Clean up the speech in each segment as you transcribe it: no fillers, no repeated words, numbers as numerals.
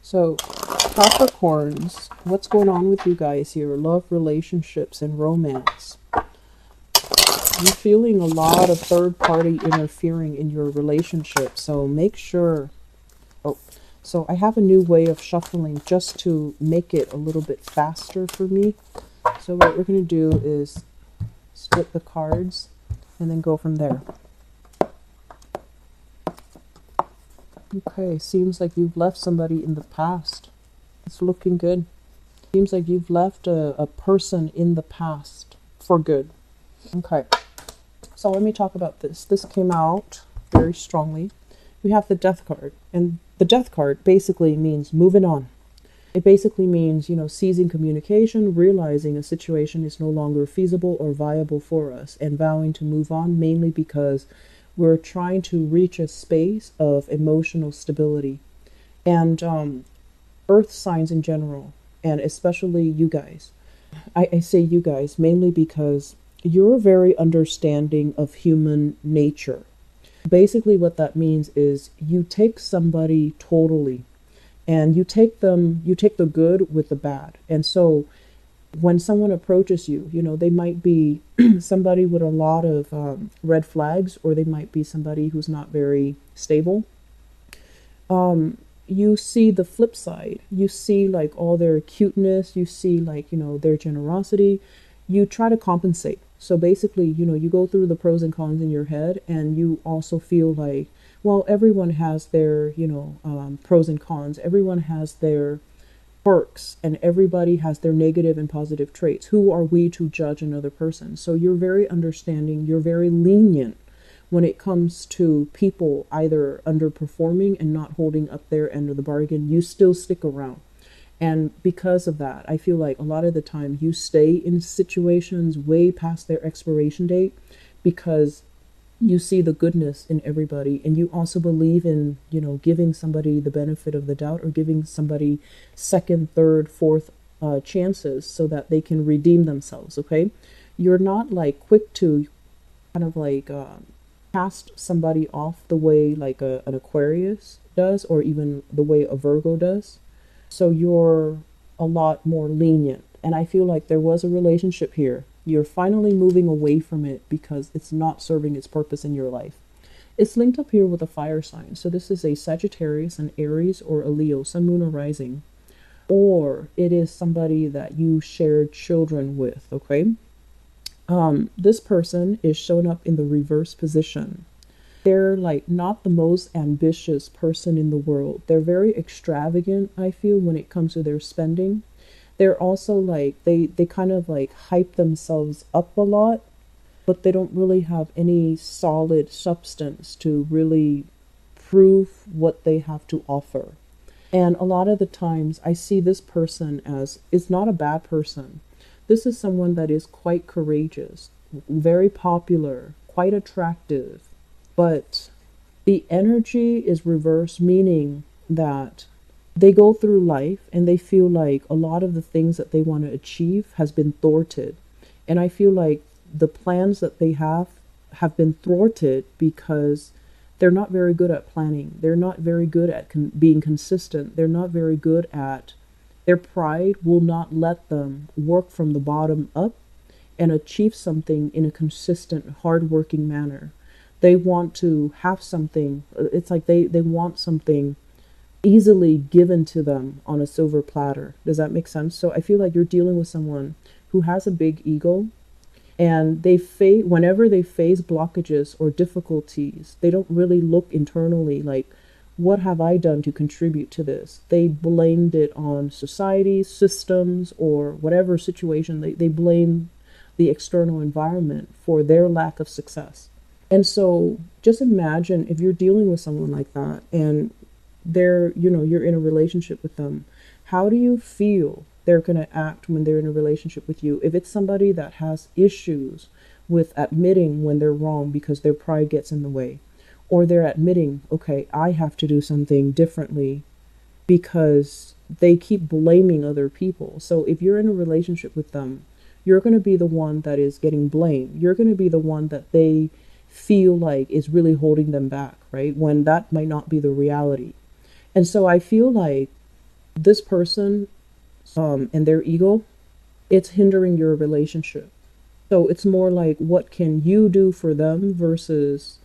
So, Capricorns, what's going on with you guys here? Love, relationships, and romance. You're feeling a lot of third-party interfering in your relationship, so make sure... Oh, so I have a new way of shuffling just to make it a little bit faster for me. So what we're going to do is split the cards and then go from there. Okay, seems like you've left somebody in the past. It's looking good. Seems like you've left a person in the past for good. Okay, so let me talk about this. This came out very strongly. We have the Death card, and the Death card basically means moving on. It basically means, you know, ceasing communication, realizing a situation is no longer feasible or viable for us, and vowing to move on, mainly because we're trying to reach a space of emotional stability. And earth signs in general, and especially you guys. I say you guys mainly because you're very understanding of human nature. Basically what that means is you take somebody totally, and you take the good with the bad. And so when someone approaches you, you know, they might be somebody with a lot of red flags, or they might be somebody who's not very stable. You see the flip side. You see like all their cuteness, you see like, you know, their generosity. You try to compensate. So basically, you know, you go through the pros and cons in your head, and you also feel like, well, everyone has their, you know, pros and cons. Everyone has their quirks, and everybody has their negative and positive traits. Who are we to judge another person? So you're very understanding. You're very lenient when it comes to people either underperforming and not holding up their end of the bargain. You still stick around. And because of that, I feel like a lot of the time you stay in situations way past their expiration date because you see the goodness in everybody. And you also believe in, you know, giving somebody the benefit of the doubt, or giving somebody second, third, fourth chances so that they can redeem themselves, okay? You're not like quick to kind of like cast somebody off the way like an Aquarius does, or even the way a Virgo does. So you're a lot more lenient. And I feel like there was a relationship here. You're finally moving away from it because it's not serving its purpose in your life. It's linked up here with a fire sign. So this is a Sagittarius, an Aries, or a Leo, Sun, Moon, or Rising. Or it is somebody that you shared children with, okay? This person is showing up in the reverse position. They're like not the most ambitious person in the world. They're very extravagant, I feel, when it comes to their spending. They're also like, they kind of like hype themselves up a lot, but they don't really have any solid substance to really prove what they have to offer. And a lot of the times I see this person as, it's not a bad person. This is someone that is quite courageous, very popular, quite attractive. But the energy is reversed, meaning that they go through life and they feel like a lot of the things that they want to achieve has been thwarted. And I feel like the plans that they have been thwarted because they're not very good at planning. They're not very good at being consistent. They're not very good at, their pride will not let them work from the bottom up and achieve something in a consistent, hardworking manner. They want to have something, it's like they want something easily given to them on a silver platter. Does that make sense? So I feel like you're dealing with someone who has a big ego, and whenever they face blockages or difficulties, they don't really look internally like, what have I done to contribute to this? They blamed it on society, systems, or whatever situation. They blame the external environment for their lack of success. And so just imagine if you're dealing with someone like that, and they're, you know, you're in a relationship with them. How do you feel they're going to act when they're in a relationship with you? If it's somebody that has issues with admitting when they're wrong because their pride gets in the way, or they're admitting, okay, I have to do something differently because they keep blaming other people. So if you're in a relationship with them, you're going to be the one that is getting blamed. You're going to be the one that they feel like is really holding them back, right? When that might not be the reality. And so I feel like this person and their ego, it's hindering your relationship. So it's more like, what can you do for them versus,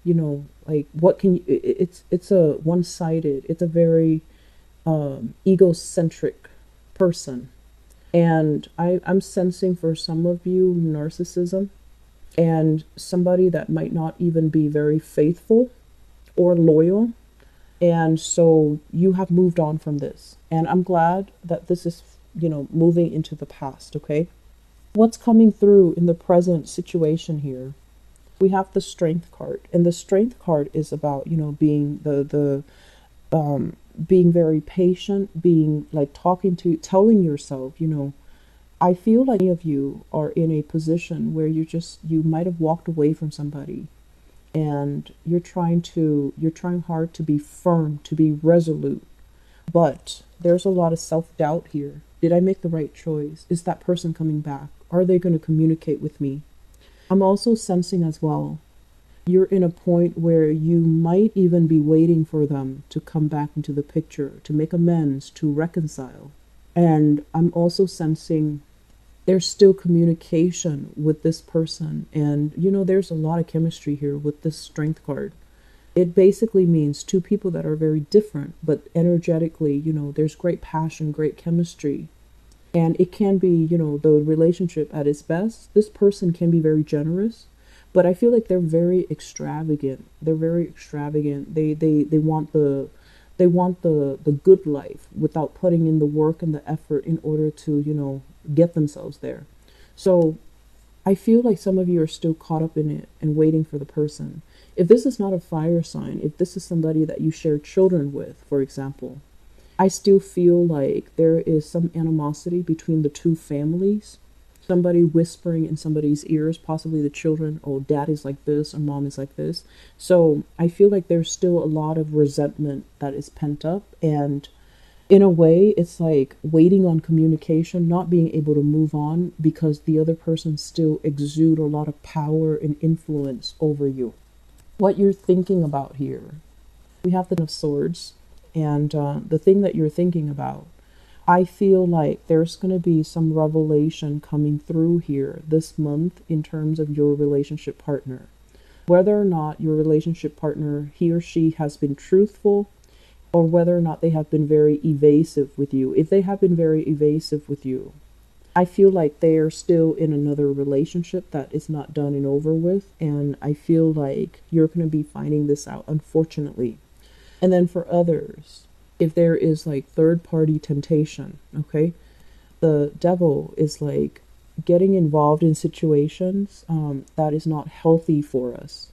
like, what can you, it's a one-sided, it's a very egocentric person. And I'm sensing for some of you narcissism and somebody that might not even be very faithful or loyal. And so you have moved on from this. And I'm glad that this is, moving into the past, okay? What's coming through in the present situation here? We have the Strength card. And the Strength card is about, being being very patient, being like telling yourself, I feel like many of you are in a position where you might have walked away from somebody and you're trying hard to be firm, to be resolute. But there's a lot of self-doubt here. Did I make the right choice? Is that person coming back? Are they going to communicate with me? I'm also sensing as well, you're in a point where you might even be waiting for them to come back into the picture, to make amends, to reconcile. And I'm also sensing there's still communication with this person. And, there's a lot of chemistry here with this Strength card. It basically means two people that are very different, but energetically, there's great passion, great chemistry. And it can be, the relationship at its best. This person can be very generous, but I feel like they're very extravagant. They're very extravagant. They want the good life without putting in the work and the effort in order to, get themselves there. So I feel like some of you are still caught up in it and waiting for the person. If this is not a fire sign, if this is somebody that you share children with, for example, I still feel like there is some animosity between the two families. Somebody whispering in somebody's ears, possibly the children, oh, dad is like this or mom is like this. So I feel like there's still a lot of resentment that is pent up. And in a way, it's like waiting on communication, not being able to move on because the other person still exude a lot of power and influence over you. What you're thinking about here, we have the Ten of Swords, and the thing that you're thinking about, I feel like there's going to be some revelation coming through here this month in terms of your relationship partner. Whether or not your relationship partner, he or she has been truthful, or whether or not they have been very evasive with you. If they have been very evasive with you, I feel like they are still in another relationship that is not done and over with. And I feel like you're going to be finding this out, unfortunately. And then for others, if there is like third party temptation, okay, the devil is like getting involved in situations that is not healthy for us,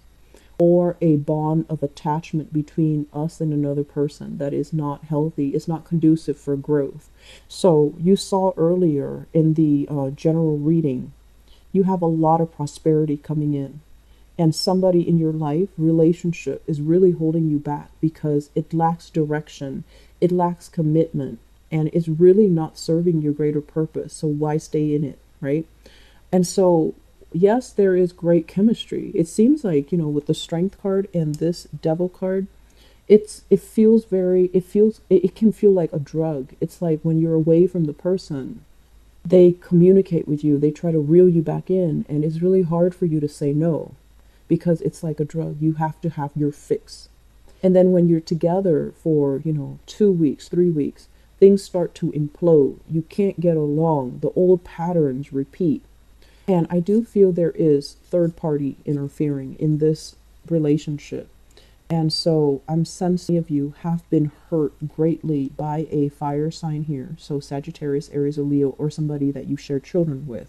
or a bond of attachment between us and another person that is not healthy, it's not conducive for growth. So you saw earlier in the general reading, you have a lot of prosperity coming in. And somebody in your life, relationship, is really holding you back because it lacks direction, it lacks commitment, and it's really not serving your greater purpose. So why stay in it, right? And so yes, there is great chemistry. It seems like, with the Strength card and this Devil card, it can feel like a drug. It's like when you're away from the person, they communicate with you, they try to reel you back in, and it's really hard for you to say no because it's like a drug. You have to have your fix. And then when you're together for, 2 weeks, 3 weeks, things start to implode. You can't get along. The old patterns repeat. And I do feel there is third party interfering in this relationship. And so I'm sensing of you have been hurt greatly by a fire sign here. So Sagittarius, Aries, or Leo, or somebody that you share children with.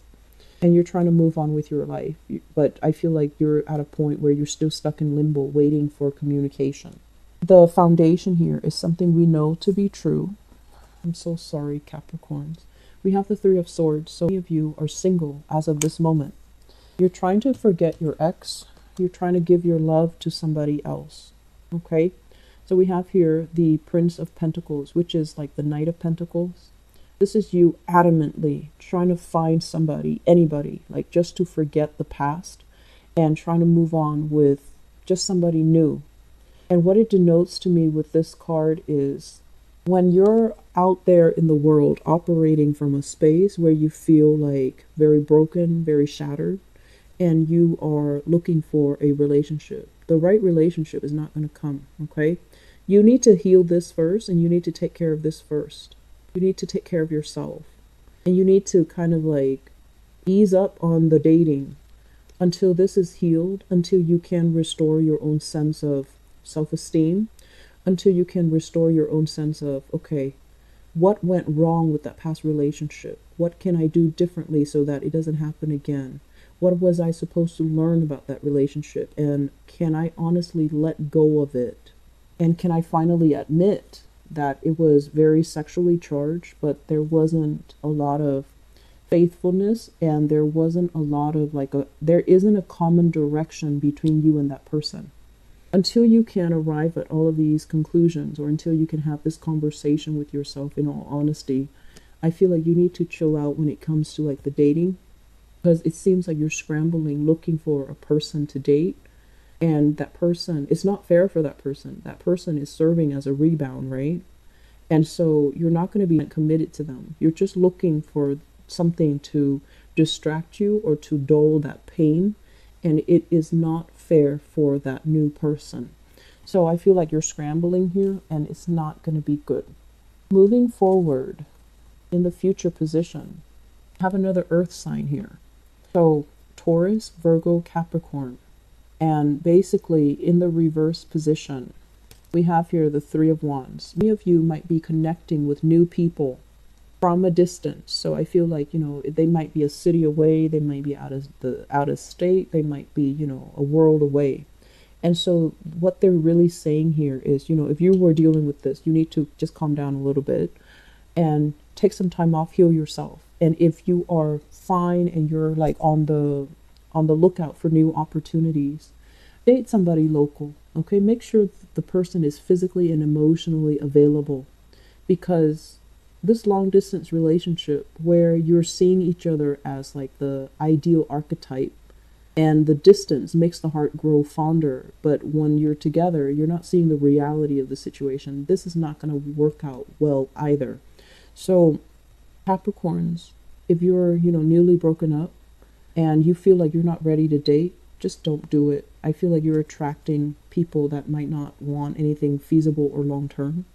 And you're trying to move on with your life. But I feel like you're at a point where you're still stuck in limbo waiting for communication. The foundation here is something we know to be true. I'm so sorry, Capricorns. We have the Three of Swords. So many of you are single as of this moment. You're trying to forget your ex. You're trying to give your love to somebody else. Okay? So we have here the Prince of Pentacles, which is like the Knight of Pentacles. This is you adamantly trying to find somebody, anybody, like just to forget the past and trying to move on with just somebody new. And what it denotes to me with this card is when you're out there in the world operating from a space where you feel like very broken, very shattered, and you are looking for a relationship. The right relationship is not going to come, okay? You need to heal this first, and you need to take care of this first. You need to take care of yourself. And you need to kind of like ease up on the dating until this is healed, until you can restore your own sense of self-esteem, until you can restore your own sense of, okay, what went wrong with that past relationship? What can I do differently so that it doesn't happen again? What was I supposed to learn about that relationship? And can I honestly let go of it? And can I finally admit that it was very sexually charged, but there wasn't a lot of faithfulness, and there wasn't a lot of there isn't a common direction between you and that person. Until you can arrive at all of these conclusions, or until you can have this conversation with yourself in all honesty, I feel like you need to chill out when it comes to like the dating, because it seems like you're scrambling looking for a person to date, and that person, it's not fair for that person. That person is serving as a rebound, right? And so you're not going to be committed to them. You're just looking for something to distract you or to dull that pain, and it is not fair for that new person. So I feel like you're scrambling here, and it's not going to be good. Moving forward in the future position, have another earth sign here. So Taurus, Virgo, Capricorn. And basically in the reverse position, we have here the Three of Wands. Many of you might be connecting with new people from a distance. So I feel like, they might be a city away, they might be out of state, they might be, a world away. And so what they're really saying here is, if you were dealing with this, you need to just calm down a little bit and take some time off, heal yourself. And if you are fine and you're like on the lookout for new opportunities, date somebody local, okay? Make sure the person is physically and emotionally available, because this long distance relationship where you're seeing each other as like the ideal archetype, and the distance makes the heart grow fonder, but when you're together, you're not seeing the reality of the situation. This is not going to work out well either. So Capricorns, if you're, newly broken up and you feel like you're not ready to date, just don't do it. I feel like you're attracting people that might not want anything feasible or long term.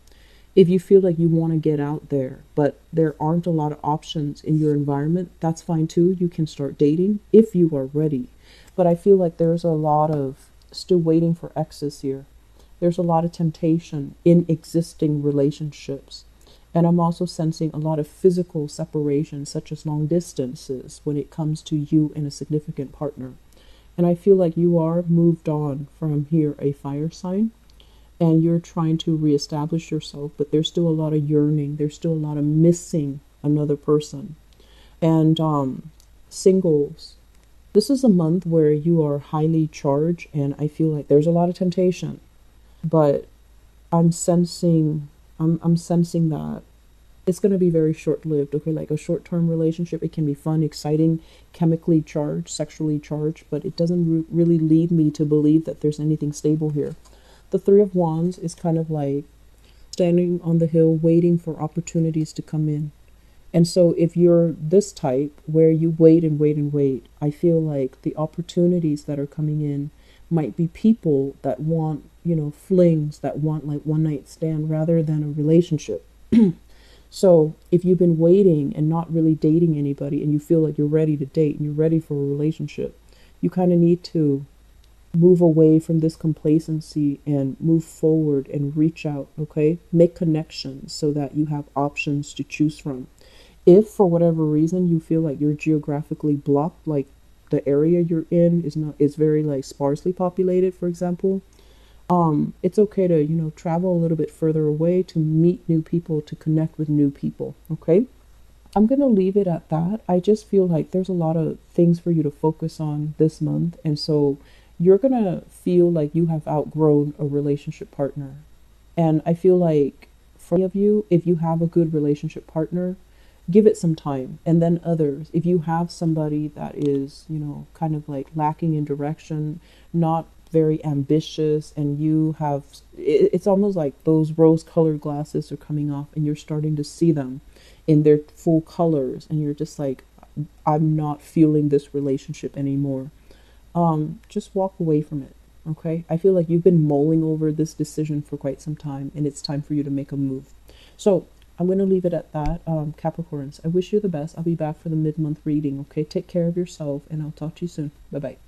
If you feel like you want to get out there, but there aren't a lot of options in your environment, that's fine too. You can start dating if you are ready. But I feel like there's a lot of still waiting for exes here. There's a lot of temptation in existing relationships. And I'm also sensing a lot of physical separation, such as long distances, when it comes to you and a significant partner. And I feel like you are moved on from here, a fire sign, and you're trying to reestablish yourself, but there's still a lot of yearning. There's still a lot of missing another person. And singles, this is a month where you are highly charged, and I feel like there's a lot of temptation, but I'm sensing that it's going to be very short-lived, okay? Like a short-term relationship, it can be fun, exciting, chemically charged, sexually charged, but it doesn't really lead me to believe that there's anything stable here. The Three of Wands is kind of like standing on the hill waiting for opportunities to come in. And so if you're this type where you wait and wait and wait, I feel like the opportunities that are coming in might be people that want, flings, that want like one night stand rather than a relationship. So if you've been waiting and not really dating anybody, and you feel like you're ready to date and you're ready for a relationship, you kind of need to move away from this complacency and move forward and reach out, okay? Make connections so that you have options to choose from. If for whatever reason you feel like you're geographically blocked, like the area you're in is very like sparsely populated, for example, it's okay to, travel a little bit further away to meet new people, to connect with new people, okay? I'm going to leave it at that. I just feel like there's a lot of things for you to focus on this month. And so you're going to feel like you have outgrown a relationship partner. And I feel like for any of you, if you have a good relationship partner, give it some time. And then others, if you have somebody that is, kind of like lacking in direction, not very ambitious, and you have it's almost like those rose colored glasses are coming off and you're starting to see them in their full colors, and you're just like, I'm not feeling this relationship anymore. Just walk away from it. Okay, I feel like you've been mulling over this decision for quite some time, and it's time for you to make a move. So I'm going to leave it at that. Capricorns, I wish you the best. I'll be back for the mid-month reading. Okay, take care of yourself, and I'll talk to you soon. Bye bye.